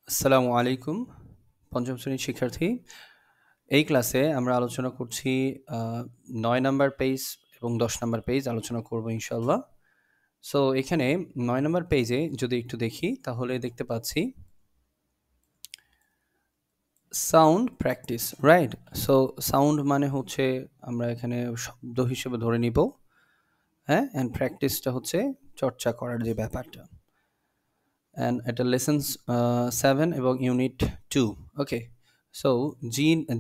আসসালামু আলাইকুম পঞ্চম শ্রেণীর শিক্ষার্থী। এই ক্লাসে আমরা আলোচনা করছি ৯ নাম্বার পেজ এবং ১০ নাম্বার পেজ আলোচনা করব ইনশাআল্লাহ। সো এখানে ৯ নাম্বার পেজে যদি একটু দেখি তাহলে দেখতে পাচ্ছি sound practice, right? So sound মানে হচ্ছে আমরা এখানে শব্দ হিসেবে ধরে নিব, হ্যাঁ, অ্যান্ড প্র্যাকটিসটা হচ্ছে চর্চা করার যে ব্যাপারটা। অ্যান্ড এটা লেসন 7 এবং ইউনিট 2। ওকে, সো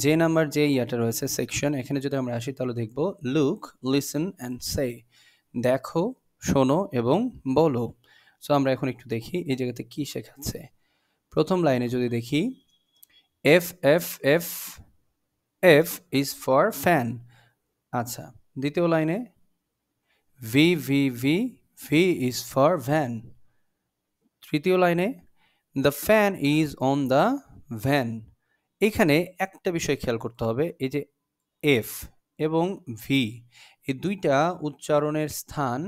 যে নাম্বার যে ইয়াটা রয়েছে সেকশন, এখানে যদি আমরা আসি তাহলে দেখব লুক, লিসেন অ্যান্ড সে, দেখো, শোনো এবং বলো। সো আমরা এখন একটু দেখি এই জায়গাতে কি শেখাচ্ছে। প্রথম লাইনে যদি দেখি F F F F is for fan. আচ্ছা, দ্বিতীয় লাইনে V V V V is for van. তৃতীয় লাইনে the fan is on the van. এখানে একটা বিষয় খেয়াল করতে হবে, এই যে এফ এবং ভি, এই দুইটা উচ্চারণের স্থান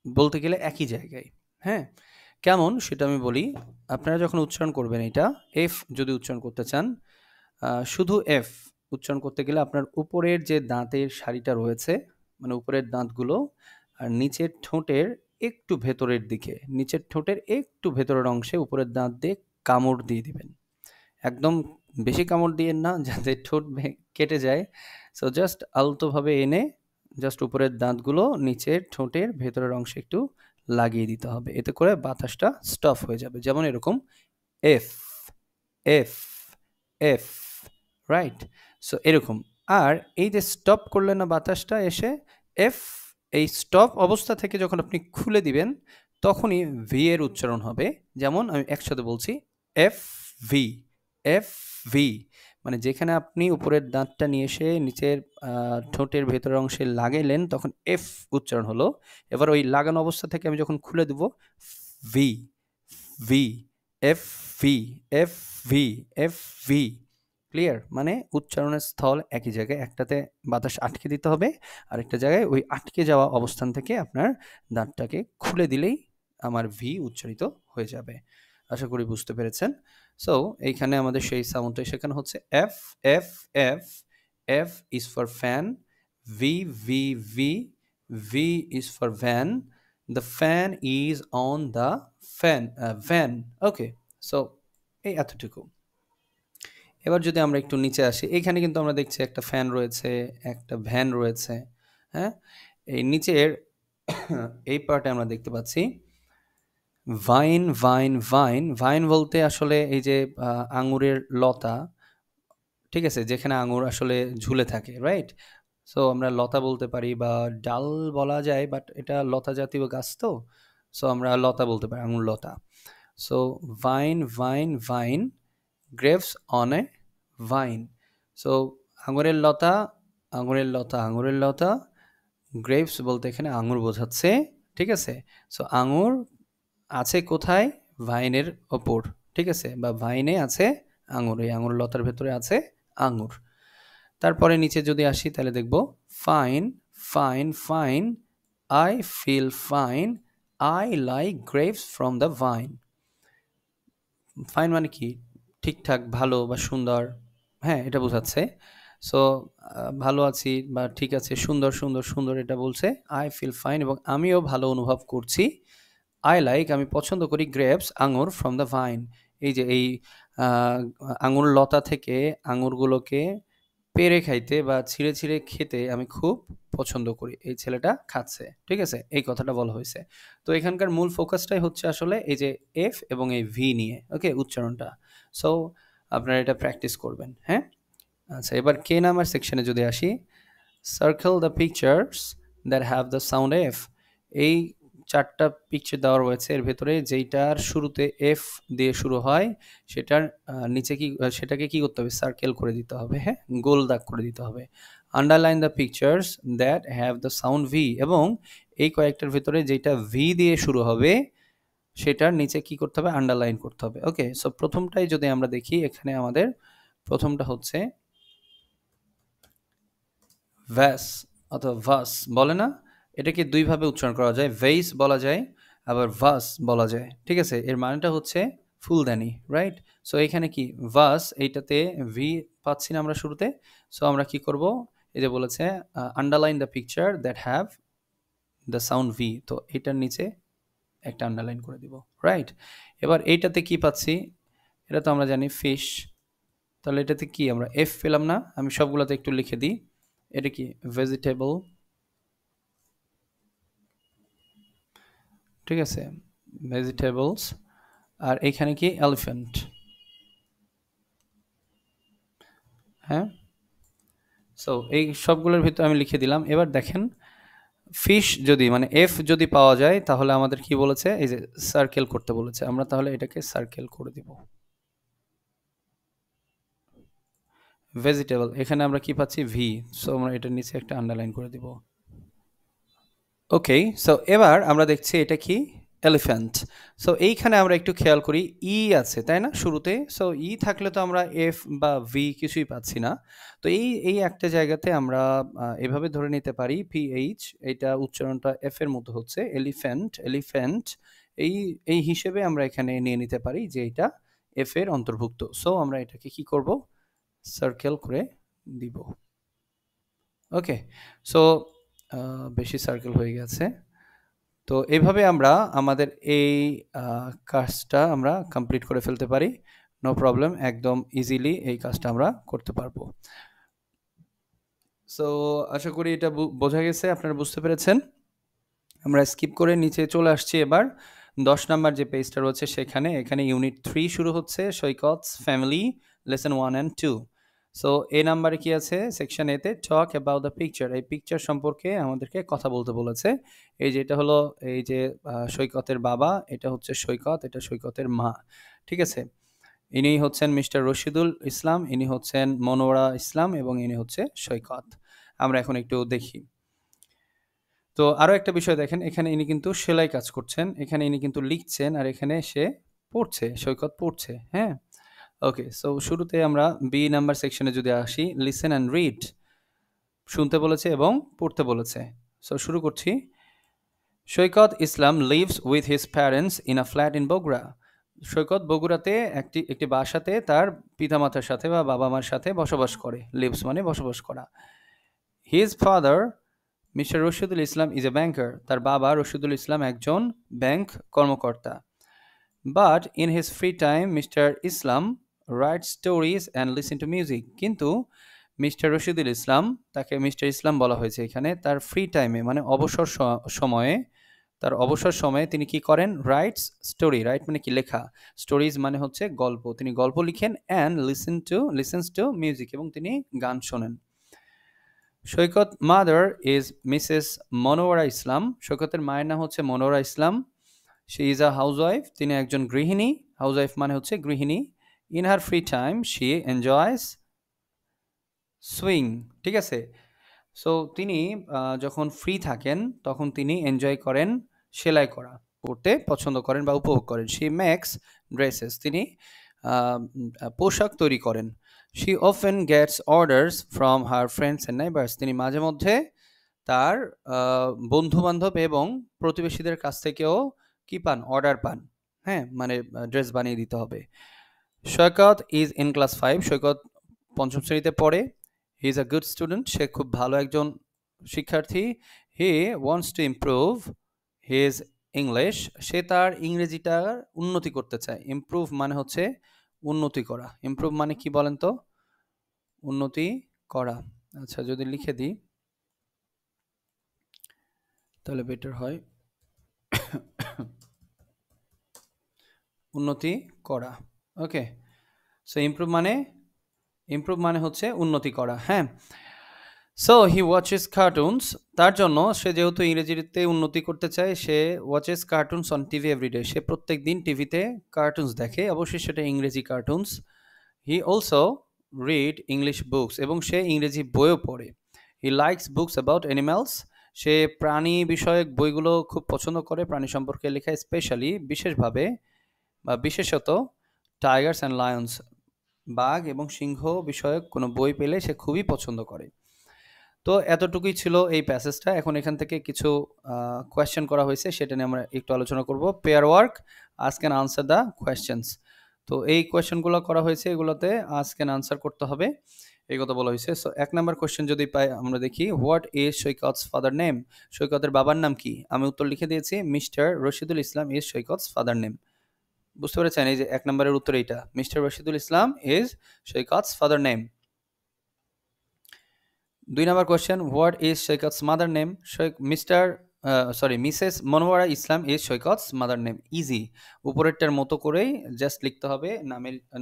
বলতে গেলে একই জায়গায়। হ্যাঁ, কেমন সেটা আমি বলি। আপনারা যখন উচ্চারণ করবেন, এটা এফ যদি উচ্চারণ করতে চান, শুধু এফ উচ্চারণ করতে গেলে আপনার উপরের যে দাঁতের সারিটা রয়েছে, মানে উপরের দাঁতগুলো আর নিচের ঠোঁটের একটু ভেতরের দিকে, নিচের ঠোঁটের একটু ভেতরের অংশে উপরের দাঁত দিয়ে কামড় দিয়ে দিবেন। একদম বেশি কামড় দিয়েন না যাতে ঠোঁট কেটে যায়। সো জাস্ট আলতোভাবে এনে জাস্ট উপরের দাঁতগুলো নিচের ঠোঁটের ভেতরের অংশে একটু লাগিয়ে দিতে হবে, এতে করে বাতাসটা স্টপ হয়ে যাবে। যেমন এরকম F F F, right? So এরকম। আর এই যে স্টপ করলেন না বাতাসটা এসে এফ, এই স্টপ অবস্থা থেকে যখন আপনি খুলে দিবেন তখনই ভি এর উচ্চারণ হবে। যেমন আমি একসাথে বলছি এফ ভি, এফ ভি, মানে যেখানে আপনি উপরের দাঁতটা নিয়ে এসে নিচের ঠোঁটের ভেতরের অংশে লাগাইলেন তখন এফ উচ্চারণ হলো। এবার ওই লাগানো অবস্থা থেকে আমি যখন খুলে দেব V V, F V, F V, F V. Clear? মানে উচ্চারণের স্থল একই জায়গায়, একটাতে বাতাস আটকে দিতে হবে, আরেকটা জায়গায় ওই আটকে যাওয়া অবস্থান থেকে আপনার দাঁতটাকে খুলে দিলেই আমার ভি উচ্চারিত হয়ে যাবে। আশা করি বুঝতে পেরেছেন। সো এইখানে আমাদের সেই সাউন্ডটা শেখানো হচ্ছে F F F, F is for fan, V V V, V is for van, the fan is on the van. Okay, so এই এতটুকু। এবার যদি আমরা একটু নিচে আসি, এখানে কিন্তু আমরা দেখছি একটা ফ্যান রয়েছে, একটা ভ্যান রয়েছে। হ্যাঁ, এই নিচের এই পার্টে আমরা দেখতে পাচ্ছি ভাইন ভাইন ভাইন। ভাইন বলতে আসলে এই যে আঙুরের লতা, ঠিক আছে, যেখানে আঙুর আসলে ঝুলে থাকে, রাইট? সো আমরা লতা বলতে পারি বা ডাল বলা যায়, বাট এটা লতা জাতীয় গাছ, তো সো আমরা লতা বলতে পারি, আঙুর লতা। So vine vine vine, grapes on a vine. So আঙুরের লতা, আঙুরের লতা, আঙুরের লতা, গ্রেপস বলতে এখানে আঙুর বোঝাচ্ছে, ঠিক আছে? সো আঙুর আছে কোথায়? ভাইনের ওপর, ঠিক আছে, বা ভাইনে আছে আঙুর, এই আঙুর লতার ভেতরে আছে আঙুর। তারপরে নিচে যদি আসি তাহলে দেখব fine fine fine, I feel fine, I like grapes from the vine. Fine মানে কি? ঠিকঠাক, ভালো বা সুন্দর, হ্যাঁ, এটা বোঝাচ্ছে। সো ভালো আছি বা ঠিক আছে, সুন্দর সুন্দর সুন্দর, এটা বলছে আই ফিল ফাইন, এবং আমিও ভালো অনুভব করছি। আই লাইক, আমি পছন্দ করি, গ্রেপস, আঙুর, ফ্রম দ্য ভাইন, এই যে এই আঙুর লতা থেকে আঙুরগুলোকে পেড়ে খাইতে বা ছিঁড়ে ছিঁড়ে খেতে আমি খুব পছন্দ করি। এই ছেলেটা খাচ্ছে, ঠিক আছে, এই কথাটা বলা হয়েছে। তো এখানকার মূল ফোকাসটাই হচ্ছে আসলে এই যে এফ এবং এই ভি নিয়ে, ওকে, উচ্চারণটা। সো আপনারা এটা প্র্যাকটিস করবেন, হ্যাঁ। আচ্ছা, এবার কে নাম্বার সেকশনে যদি আসি, circle the pictures that have the sound F. এই চারটা পিকচার দেওয়া রয়েছে, এর ভেতরে যেইটার শুরুতে এফ দিয়ে শুরু হয় সেটার নিচে কি সেটাকে কি করতে হবে? সার্কেল করে দিতে হবে, হ্যাঁ, গোল দাগ করে দিতে হবে। Underline the pictures that have the sound V, এবং এই কয়েকটার ভেতরে যেটা ভি দিয়ে শুরু হবে সেটার নিচে কি করতে হবে? আন্ডারলাইন করতে হবে। ওকে, সো প্রথমটাই যদি আমরা দেখি, এখানে আমাদের প্রথমটা হচ্ছে ভ্যাস অথবা ভাস বলে না, এটাকে দুইভাবে উচ্চারণ করা যায়, ভেইস বলা যায়, আবার ভাস বলা যায়, ঠিক আছে। এর মানেটা হচ্ছে ফুলদানি, রাইট? সো এখানে কি ভাস, এইটাতে ভি পাচ্ছি না আমরা শুরুতে। সো আমরা কি করব, এই যে বলেছে underline the picture that have the sound V, তো এটার নিচে একটা আন্ডারলাইন করে দিব, রাইট? এবার এইটাতে কি পাচ্ছি, এটা তো আমরা জানি ফিশ, তাহলে এটাতে কি আমরা এফ পেলাম না? আমি সবগুলোতে একটু লিখে দিই। এটা কি ভেজিটেবল, ঠিক আছে, ভেজিটেবলস। আর এখানে কি এলিফ্যান্ট, হ্যাঁ। সো এই সবগুলোর ভিতরে আমি লিখে দিলাম। এবার দেখেন ফিশ যদি মানে এফ যদি পাওয়া যায় তাহলে আমাদের কি বলেছে, এই যে সার্কেল করতে বলেছে, আমরা তাহলে এটাকে সার্কেল করে দিব। ভেজিটেবল, এখানে আমরা কি পাচ্ছি ভি, সো আমরা এটার নিচে একটা আন্ডারলাইন করে দিব। ওকে, সো এবার আমরা দেখছি এটা কি এলিফ্যান্ট। সো এইখানে আমরা একটু খেয়াল করি ই আছে তাই না শুরুতে, সো ই থাকলে তো আমরা এফ বা ভি কিছুই পাচ্ছি না। তো এই এই একটা জায়গাতে আমরা এভাবে ধরে নিতে পারি পিএইচ, এটা উচ্চারণটা এফ এর মতো হচ্ছে, এলিফ্যান্ট, এলিফ্যান্ট, এই এই হিসেবে আমরা এখানে নিয়ে নিতে পারি যে এটা এফ এর অন্তর্ভুক্ত। সো আমরা এটাকে কি করব, সার্কেল করে দিব। ওকে, সো বেশি সার্কেল হয়ে গেছে। তো এইভাবে আমরা আমাদের এই কাজটা আমরা কমপ্লিট করে ফেলতে পারি, নো প্রবলেম, একদম ইজিলি এই কাজটা আমরা করতে পারবো। সো আশা করি এটা বোঝা গেছে, আপনারা বুঝতে পেরেছেন। আমরা স্কিপ করে নিচে চলে আসছি এবার 10 নাম্বার যে পেজটা রয়েছে সেখানে, এখানে ইউনিট 3 শুরু হচ্ছে, Saikat's family lesson 1 and 2। So এই নাম্বারে কি আছে, সেকশন এতে টক অ্যাবাউট দ্য পিকচার, এই পিকচার সম্পর্কে আমাদেরকে কথা বলতে বলেছে। এই যে এটা হলো এই যে সৈকতের বাবা, এটা হচ্ছে সৈকত, এটা সৈকতের মা, ঠিক আছে। ইনি হচ্ছেন মিস্টার রশিদুল ইসলাম, ইনি হচ্ছেন মনোয়ারা ইসলাম এবং ইনি হচ্ছে সৈকত। আমরা এখন একটু দেখি। তো আরো একটা বিষয় দেখেন, এখানে ইনি কিন্তু সেলাই কাজ করছেন, এখানে ইনি কিন্তু লিখছেন, আর এখানে সে পড়ছে, সৈকত পড়ছে, হ্যাঁ। ওকে, সো শুরুতে আমরা বি নাম্বার সেকশনে যদি আসি, লিসেন অ্যান্ড রিড, শুনতে বলেছে এবং পড়তে বলেছে। সো শুরু করছি। Saikat Islam lives with his parents in a flat in Bogura. Saikat বগুড়াতে একটি বাসাতে তার পিতামাতার সাথে বা বাবা মার সাথে বসবাস করে, লিভস মানে বসবাস করা। His father mister Rashidul Islam is a banker, তার বাবা রশিদুল ইসলাম একজন ব্যাংক কর্মকর্তা। But in his free time mister Islam write stories and listen to music, কিন্তু মিস্টার রশিদুল ইসলাম, তাকে মিস্টার ইসলাম বলা হয়েছে এখানে, তার ফ্রি টাইমে মানে অবসর সময়ে, তার অবসর সময়ে তিনি কি করেন, রাইটস স্টোরি, রাইট মানে কি লেখা, স্টোরিজ মানে হচ্ছে গল্প, তিনি গল্প লিখেন, অ্যান্ড লিসেন্স টু মিউজিক, এবং তিনি গান শোনেন। সৈকত মাদার ইজ মিসেস মনোয়ারা ইসলাম, সৈকতের মায়ের নাম হচ্ছে Monowara Islam. She is a housewife, তিনি একজন গৃহিণী, হাউসওয়াইফ মানে হচ্ছে গৃহিণী। In her free time she enjoys swing, ঠিক আছে। সো তিনি যখন ফ্রি থাকেন তখন তিনি এনজয় করেন সেলাই করা, করতে পছন্দ করেন বা উপভোগ করেন। শি মেক্স ড্রেসেস, তিনি পোশাক তৈরি করেন। She often gets orders from her friends and neighbours, তিনি মাঝে মধ্যে তার বন্ধু বান্ধব এবং প্রতিবেশীদের কাছ থেকেও কি পান, অর্ডার পান, হ্যাঁ, মানে ড্রেস বানিয়ে দিতে হবে। Saikat is in class 5, Saikat পঞ্চম শ্রেণীতে পড়ে। He is a good student, সে খুব ভালো একজন শিক্ষার্থী। He wants to improve his English, সে তার ইংরেজিটার উন্নতি করতে চায়। ইমপ্রুভ মানে হচ্ছে উন্নতি করা, ইমপ্রুভ মানে কি বলেন তো, উন্নতি করা। আচ্ছা যদি লিখে দিই তাহলে বেটার হয়, উন্নতি করা। ওকে, সো ইমপ্রুভ মানে হচ্ছে উন্নতি করা, হ্যাঁ। সো হি ওয়াচেস কার্টুনস, তার জন্য সে যেহেতু ইংরেজিতে উন্নতি করতে চায়, সে watches cartoons on TV everyday, সে প্রত্যেক দিন টিভিতে কার্টুনস দেখে, অবশ্যই সেটা ইংরেজি cartoons. He also read English books, এবং সে ইংরেজি বইও পড়ে। He likes books about animals, সে প্রাণী বিষয়ক বইগুলো খুব পছন্দ করে, প্রাণী সম্পর্কে লেখা, স্পেশালি বিশেষভাবে বা বিশেষত টাইগার্স অ্যান্ড লায়ন্স, বাঘ এবং সিংহ বিষয়ক কোনো বই পেলে সে খুবই পছন্দ করে। তো এতটুকুই ছিল এই প্যাসেজটা। এখন এখান থেকে কিছু কোয়েশ্চেন করা হয়েছে, সেটা নিয়ে আমরা একটু আলোচনা করব। Pair work, ask and answer the questions. তো এই কোয়েশ্চেনগুলো করা হয়েছে, এগুলোতে আজকে আনসার করতে হবে, এই কথা বলা হয়েছে। সো 1 নাম্বার কোয়েশ্চেন যদি পাই আমরা দেখি, what is Saikat's father name? সৈকতের বাবার নাম কি? আমি উত্তর লিখে দিয়েছি, mister Rashidul Islam is Saikat's father name. বুঝতে পেরেছেন? এই যে 1 নাম্বারের উত্তর এইটা, mister Rashidul Islam is Saikat's father name. 2 number question, what is Saikat's mother name? Mrs Monowara Islam is Saikat's mother name. Easy, উপরেরটার মতো করেই জাস্ট লিখতে হবে,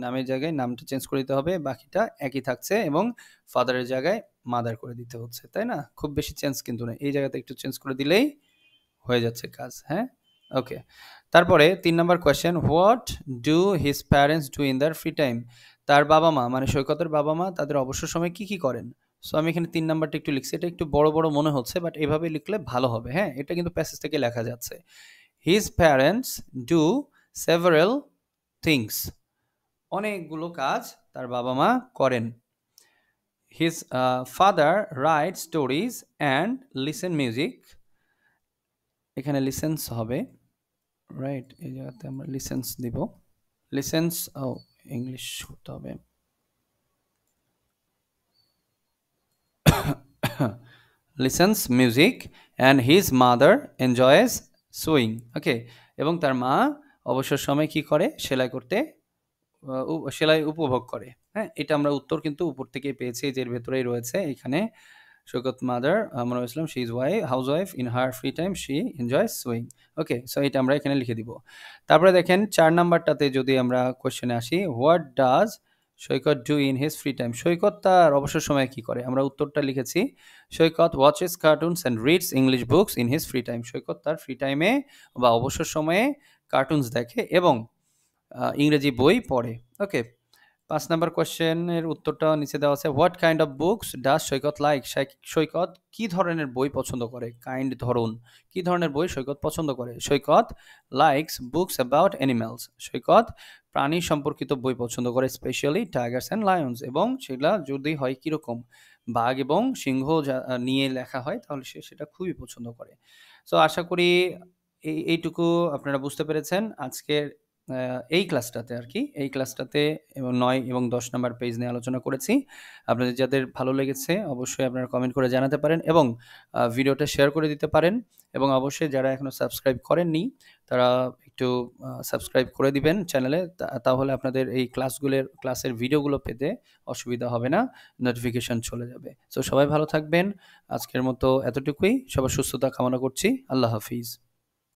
নামের জায়গায় নামটা চেঞ্জ করে দিতে হবে, বাকিটা একই থাকছে এবং ফাদারের জায়গায় মাদার করে দিতে হচ্ছে, তাই না? খুব বেশি চেঞ্জ কিন্তু না, এই জায়গাতে একটু চেঞ্জ করে দিলেই হয়ে যাচ্ছে কাজ। হ্যাঁ, ওকে। তারপরে 3 number question, what do his parents do in their free time? তার বাবা মা মানে সৈকতের বাবা মা তাদের অবসর সময় কি কি করেন? সো আমি এখানে 3 নাম্বারটা একটু লিখছি, এটা একটু বড় বড় মনে হচ্ছে, বাট এভাবে লিখলে ভালো হবে। হ্যাঁ, এটা কিন্তু প্যাসেজ থেকে লেখা যাচ্ছে। His parents do several things, অনেকগুলো কাজ তার বাবা মা করেন। His father right stories and listen music, এখানে লিসেন্স হবে, রাইট? এই জায়গাতে আমরা লিসেন্স দিব, লিসেন্স, ও ইংলিশ করতে হবে, listens music and his mother enjoys swing. Okay, এবং তার মা অবসর সময় কি করে? সেলাই করতে, সেলাই উপভোগ করে। হ্যাঁ, এটা আমরা উত্তর কিন্তু উপর থেকে পেয়েছি, যে এর ভেতরেই রয়েছে। এখানে Saikat mother Monowara Islam, she is housewife, in her free time she enjoy swing. Okay, so এটা আমরা এখানে লিখে দিব। তারপরে দেখেন 4 নাম্বারটাতে যদি আমরা কোয়েশ্চেনে আসি, what does Saikat do in his free time? Saikat তার অবসর সময়ে কি করে? আমরা উত্তরটা লিখেছি, Saikat watches cartoons and reads English books in his free time. Saikat তার ফ্রি টাইমে বা অবসর সময়ে কার্টুনস দেখে এবং ইংরেজি বই পড়ে। ওকে, 5 নাম্বার কোয়েশ্চেনের উত্তরটা নিচে দেওয়া আছে, what kind of books does Saikat like? Saikat কি ধরনের বই পছন্দ করে? কাইন্ড ধরন, কি ধরনের বই সৈকত পছন্দ করে? সৈকত লাইকস বুকস অ্যাবাউট অ্যানিমালস, সৈকত প্রাণী সম্পর্কিত বই পছন্দ করে, স্পেশালি টাইগার্স অ্যান্ড লায়ন্স, এবং সেগুলা যদি হয় কিরকম, বাঘ এবং সিংহ নিয়ে লেখা হয়, তাহলে সে সেটা খুবই পছন্দ করে। সো আশা করি এইটুকু আপনারা বুঝতে পেরেছেন আজকের এই ক্লাসটাতে আর কি। এই ক্লাসটাতে 9 এবং 10 নাম্বার পেজ নিয়ে আলোচনা করেছি। আপনাদের যাদের ভালো লেগেছে অবশ্যই আপনারা কমেন্ট করে জানাতে পারেন এবং ভিডিওটা শেয়ার করে দিতে পারেন, এবং অবশ্যই যারা এখনো সাবস্ক্রাইব করেননি তারা একটু সাবস্ক্রাইব করে দিবেন চ্যানেলে, তাহলে আপনাদের এই ক্লাসের ভিডিওগুলো পেতে অসুবিধা হবে না, নোটিফিকেশন চলে যাবে। সো সবাই ভালো থাকবেন, আজকের মতো এতটুকুই, সবার সুস্থতা কামনা করছি। আল্লাহ হাফিজ।